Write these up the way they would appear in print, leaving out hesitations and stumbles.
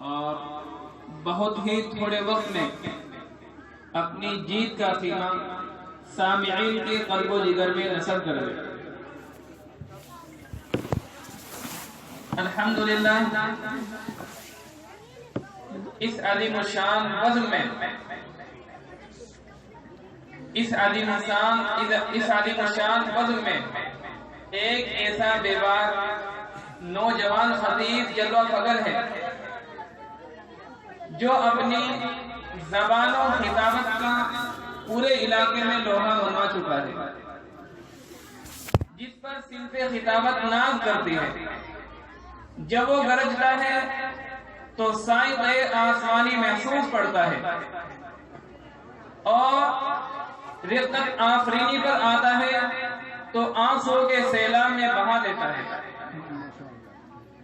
اور بہت ہی تھوڑے وقت میں اپنی جیت کا خیمہ سامعین کے قلب و جگر میں نصب کر دے۔ الحمدللہ اس عظیم الشان بزم میں اس عظیم الشان بزم میں ایک ایسا بیوار نوجوان خطیب جلوہ فگر ہے جو اپنی زبان و خطابت کا پورے علاقے میں لوہا منوا چکا ہے، جس پر صنف خطابت ناز کرتی ہے۔ جب وہ گرجتا ہے تو سائقے آسمانی محسوس پڑتا ہے اور رقت آفرینی پر آتا ہے تو آنسوں کے سیلاب میں بہا دیتا ہے۔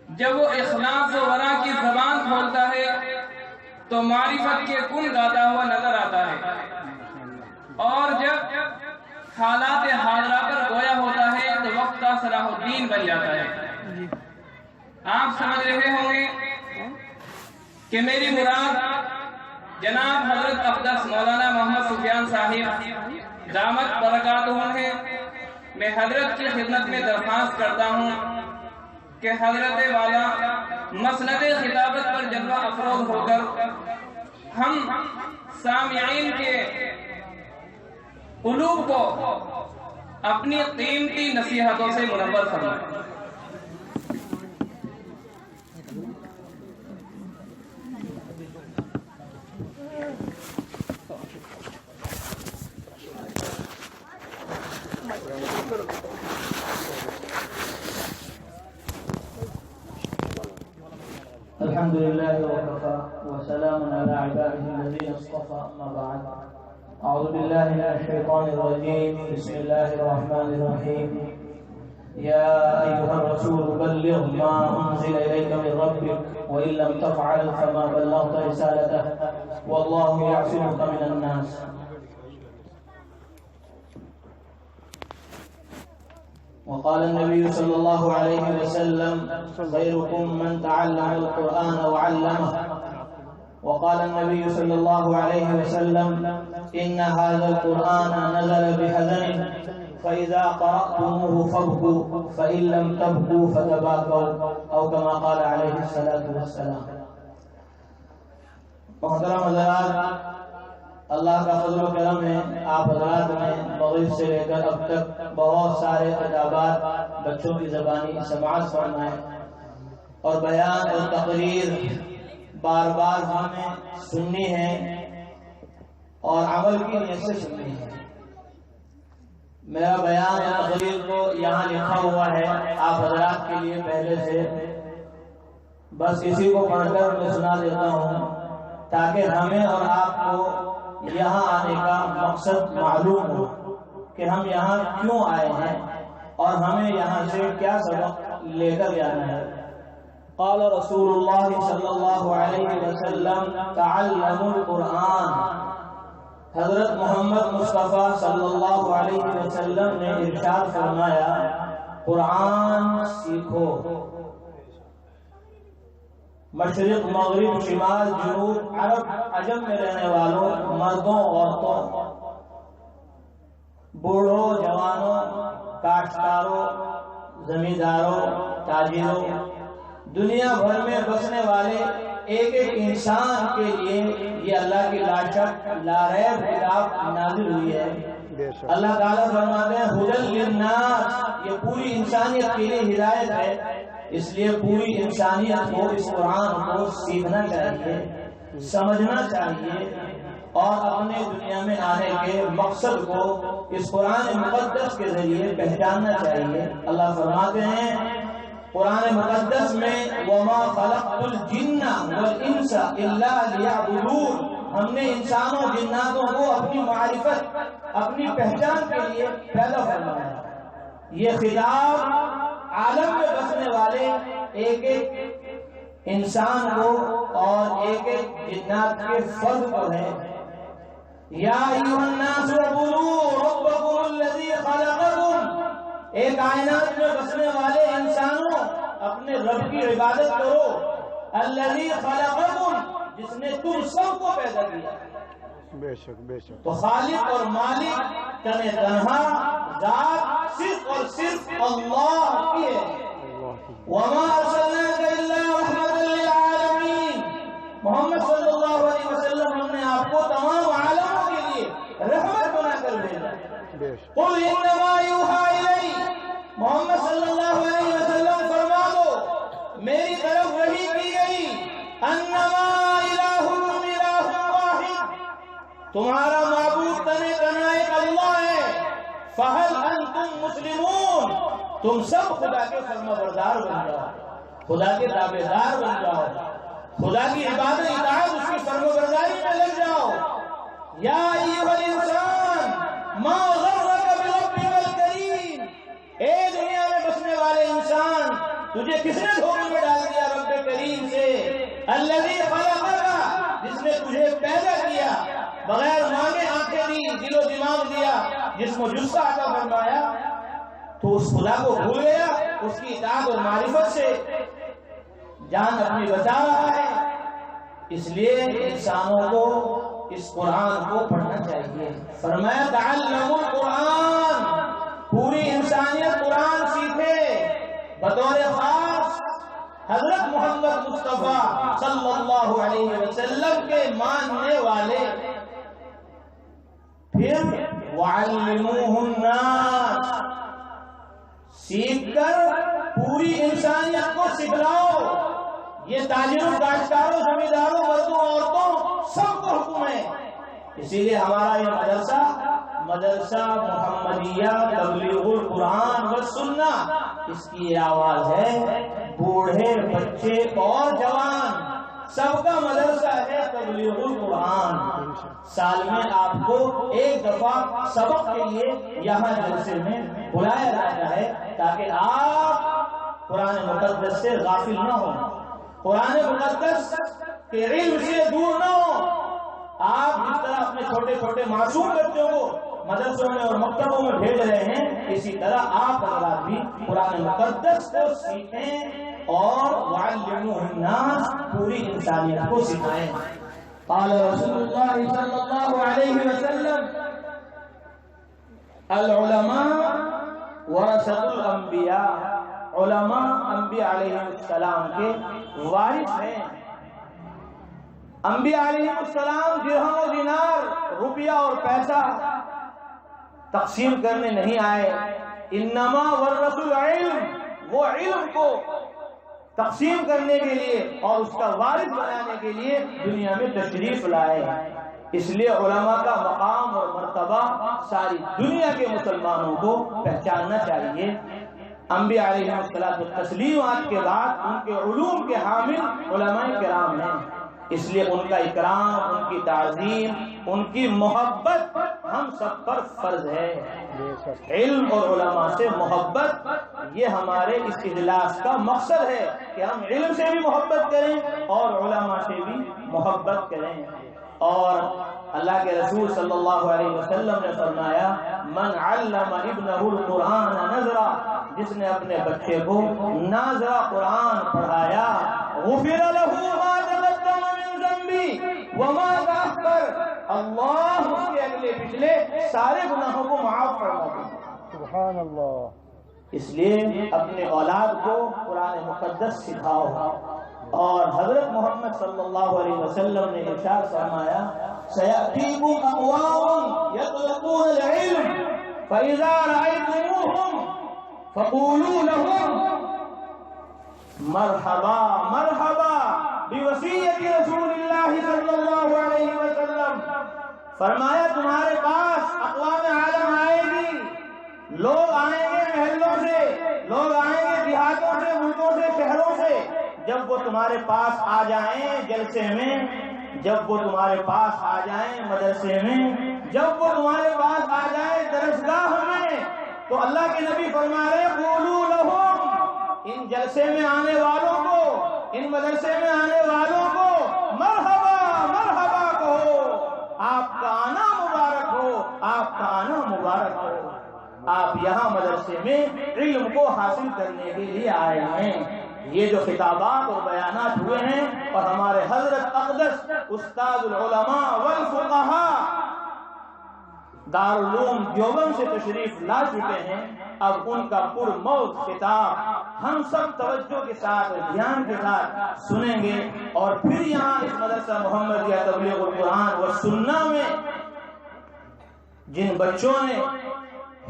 جب وہ اخلاص و ورع کی زبان کھولتا ہے تو معرفت کے کن گاتا ہوا نظر آتا ہے، اور جب حالات حاضرہ پر گویا ہوتا ہے تو وقت کا صلاح الدین بن جاتا ہے۔ آپ سمجھ رہے ہوں گے کہ میری مراد جناب حضرت اقدس مولانا محمد سفیان صاحب دامت برکاتہم ہے۔ میں حضرت کی خدمت میں درخواست کرتا ہوں کہ حضرت والا مسند خطابت پر جلوہ افروز ہو کر ہم سامعین کے قلوب کو اپنی قیمتی نصیحتوں سے منور فرمائیں۔ الحمد لله وكفى وسلام على عباده الذين اصطفى، أما بعد. أعوذ بالله من الشيطان الرجيم. بسم الله الرحمن الرحيم. يا أيها الرسول بلغ ما أنزل إليك من ربك وإن لم تفعل فما بلغت رسالته والله يعصمك من الناس. وقال النبي صلى الله عليه وسلم خيركم من تعلم القرآن وعلمه. وقال النبي صلى الله عليه وسلم إن هذا القرآن نزل بحزن فإذا قرأتموه فابكوا فإن لم تبكوا فتباكوا أو كما قال عليه الصلاة والسلام. محترم حضرات، اللہ کا فضل و کرم ہے، آپ حضرات نے مغرب سے لے کر اب تک بہت سارے خطابات بچوں کی زبانی سماعت فرمائے اور بیان اور تقریر بار بار ہمیں سننی ہے اور عمل کی نیت سے سننی ہے۔ میرا بیان اور تقریر کو یہاں لکھا ہوا ہے آپ حضرات کے لیے پہلے سے، بس اسی کو پڑھ کر میں سنا دیتا ہوں تاکہ ہمیں اور آپ کو یہاں آنے کا مقصد معلوم ہو کہ ہم یہاں کیوں آئے ہیں اور ہمیں یہاں سے کیا سبق لے کر جانا ہے۔ قال رسول اللہ صلی اللہ علیہ وسلم تعلموا القرآن. حضرت محمد مصطفیٰ صلی اللہ علیہ وسلم نے ارشاد فرمایا قرآن سیکھو۔ مشرق مغرب شمال جنوب عرب عجم میں رہنے والوں، مردوں عورتوں، بوڑھوں جوانوں، کاشتکاروں، زمینداروں، تاجروں، دنیا بھر میں بسنے والے ایک ایک انسان کے لیے یہ اللہ کی لاشک لاریب کتاب نازل ہوئی ہے۔ اللہ تعالیٰ فرماتے ہیں ہدی للناس، یہ پوری انسانیت کے لیے ہدایت ہے، اس لیے پوری انسانیت کو اس قرآن کو سیکھنا چاہیے، سمجھنا چاہیے اور اپنے دنیا میں آنے کے مقصد کو اس قرآن مقدس کے ذریعے پہچاننا چاہیے۔ اللہ فرماتے ہیں قرآن مقدس میں وَمَا خَلَقْتُ الْجِنَّ وَالْإِنسَ إِلَّا لِيَعْبُدُونَ، ہم نے انسانوں جناتوں کو اپنی معرفت، اپنی پہچان کے لیے پیدا فرمایا۔ یہ خطاب عالم میں بسنے والے ایک ایک انسان کو اور ایک ایک جنات کے فرد کو ہے۔ یا ایھا الناس اعبدوا ربکم الذی خلقکم، اے کائنات میں بسنے والے انسانوں اپنے رب کی عبادت کرو، الذی خلقکم، جس نے تم سب کو پیدا کیا. بے شک بے شک. تو خالق اور مالک تن تنہا ذات صرف اور صرف اللہ کی ہے. وما ارسلناک الا رحمۃ للعالمین، محمد صلی اللہ علیہ وسلم ہم نے آپ کو تمام عالموں کے لیے رحمت بنا کر بھیجا. قل انما یوحی الی، محمد صلی اللہ علیہ وسلم فرما دو میری طرف وحی کی گئی، انما الہکم الہ واحد، تمہارا معبود تن تنہا ایک اللہ ہے. فہل انتم مسلمون، تم سب خدا کے فرما بردار بن جاؤ، خدا کے تابعدار بن جاؤ، خدا کی عبادت اطاعت اس کی فرما برداری میں لگ جاؤ. یا ایھا الانسان ما غرک بربک الکریم، اے دنیا میں بسنے والے انسان، تجھے کس نے دھوکے میں ڈال دیا رب کریم سے. الذی خلقک، جس نے تجھے پیدا کیا، بغیر مانگے آنکھیں دی، دل و دماغ دیا، جسم و جثہ عطا فرمایا. تو اس خدا کو بھول گیا، اس کی اطاعت اور معرفت سے جان اپنی بچا رہا ہے. اس لیے انسانوں کو اس قرآن کو پڑھنا چاہیے. فرمایا تعلموا القرآن، پوری انسانیت قرآن سیکھے. بطور خاص حضرت محمد مصطفیٰ صلی اللہ علیہ وسلم کے ماننے والے. پھر وعلموہ الناس، سیکھ کر پوری انسانیت کو سکھلاؤ. یہ تاجروں، کاشتکاروں، زمینداروں، مردوں، عورتوں سب کو حکم ہے. اسی لیے ہمارا یہ مدرسہ محمدیہ تبلیغ القرآن والسنہ، اس کی آواز ہے بوڑھے، بچے اور جوان، سب کا مدرسہ ہے تبلیغ القرآن. سال میں آپ کو ایک دفعہ سبق کے لیے یہاں جلسے میں بلایا جاتا ہے تاکہ آپ قرآن مقدس سے غافل نہ ہوں، قرآن مقدس کے علم سے دور نہ ہوں. آپ جس طرح اپنے چھوٹے چھوٹے معصوم بچوں کو مدرسوں میں اور مکتبوں میں بھیج رہے ہیں، اسی طرح آپ حضرات بھی قرآن مقدس کو سیکھیں اور وعلموہ الناس، پوری انسانیت کو سکھائیں. قال رسول اللہ صلی اللہ علیہ وسلم العلماء ورثۃ الانبیاء، علماء انبیاء علیہ السلام کے وارث ہیں. انبیاء علیہ السلام درہم و دینار، روپیہ اور پیسہ تقسیم کرنے نہیں آئے. انما ورثوا العلم، وہ علم کو تقسیم کرنے کے لیے اور اس کا وارث بنانے کے لیے دنیا میں تشریف لائے. اس لیے علماء کا مقام اور مرتبہ ساری دنیا کے مسلمانوں کو پہچاننا چاہیے. انبیاء علیہ السلام کے بعد ان کے علوم کے حامل علماء کرام ہیں. اس لیے ان کا اکرام، ان کی تعظیم، ان کی محبت ہم سب پر فرض ہے. علم اور علماء سے محبت، یہ ہمارے اس اجلاس کا مقصد ہے کہ ہم علم سے بھی محبت کریں اور علماء سے بھی محبت کریں. اور اللہ کے رسول صلی اللہ علیہ وسلم نے فرمایا من علم ابنہ القرآن نظرا، جس نے اپنے بچے کو ناظرہ قرآن پڑھایا، غفر له ما تقدم من ذنبی وما تأخر، اللہ اس کے اگلے پچھلے سارے گناہوں کو معاف فرما دے. سبحان اللہ. اس لیے اپنے اولاد کو قرآن مقدس سکھاؤ. اور حضرت محمد صلی اللہ علیہ وسلم نے ارشاد فرمایا سیأتیکم اقوام یطلبون العلم فإذا رأیتموہم فقولوا لهم مرحبا مرحبا بوصیت رسول اللہ صلی اللہ علیہ وسلم. فرمایا تمہارے پاس اقوام عالم آئے گی، لوگ آئیں گے محلوں سے، لوگ آئیں گے دیہاتوں سے، ملکوں سے، شہروں سے. جب وہ تمہارے پاس آ جائیں جلسے میں، جب وہ تمہارے پاس آ جائیں مدرسے میں، جب وہ تمہارے پاس آ جائیں درسگاہ میں، تو اللہ کے نبی فرما رہے قولوا لهم، ان جلسے میں آنے والوں کو، ان مدرسے میں آنے والوں کو مرحبا مرحبا کہو، آپ کا آنا مبارک ہو، آپ کا آنا مبارک ہو. آپ یہاں مدرسے میں علم کو حاصل کرنے کے لیے آئے ہیں. یہ جو خطابات اور بیانات ہوئے ہیں اور ہمارے حضرت اقدس استاد العلماء والفقہاء دارالعلوم دیوبند سے تشریف لا چکے ہیں، اب ان کا پرموت خطاب ہم سب توجہ کے ساتھ دھیان کے ساتھ سنیں گے، اور پھر یہاں اس مدرسہ محمدیہ تبلیغ القرآن و سنہ میں جن بچوں نے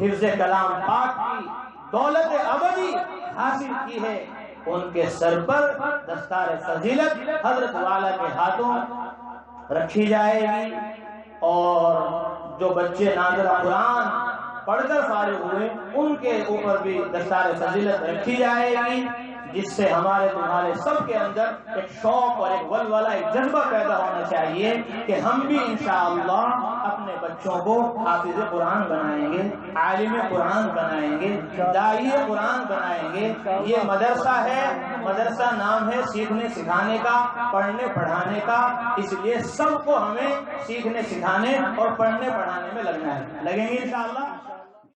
حفظ کلام پاک کی دولت ابدی حاصل کی ہے، ان کے سر پر دستار فضیلت حضرت والا کے ہاتھوں رکھی جائے گی، اور جو بچے ناظر قرآن پڑھ کر فارغ ہوئے ان کے اوپر بھی دستار فضیلت رکھی جائے گی، جس سے ہمارے تمہارے سب کے اندر ایک شوق اور ایک ولولہ، ایک جذبہ پیدا ہونا چاہیے کہ ہم بھی انشاءاللہ اپنے بچوں کو حافظ قرآن بنائیں گے، عالم قرآن بنائیں گے، داعی قرآن بنائیں گے۔ یہ مدرسہ ہے، مدرسہ نام ہے سیکھنے سکھانے کا، پڑھنے پڑھانے کا، اس لیے سب کو ہمیں سیکھنے سکھانے اور پڑھنے پڑھانے میں لگنا ہے، لگیں گے انشاءاللہ۔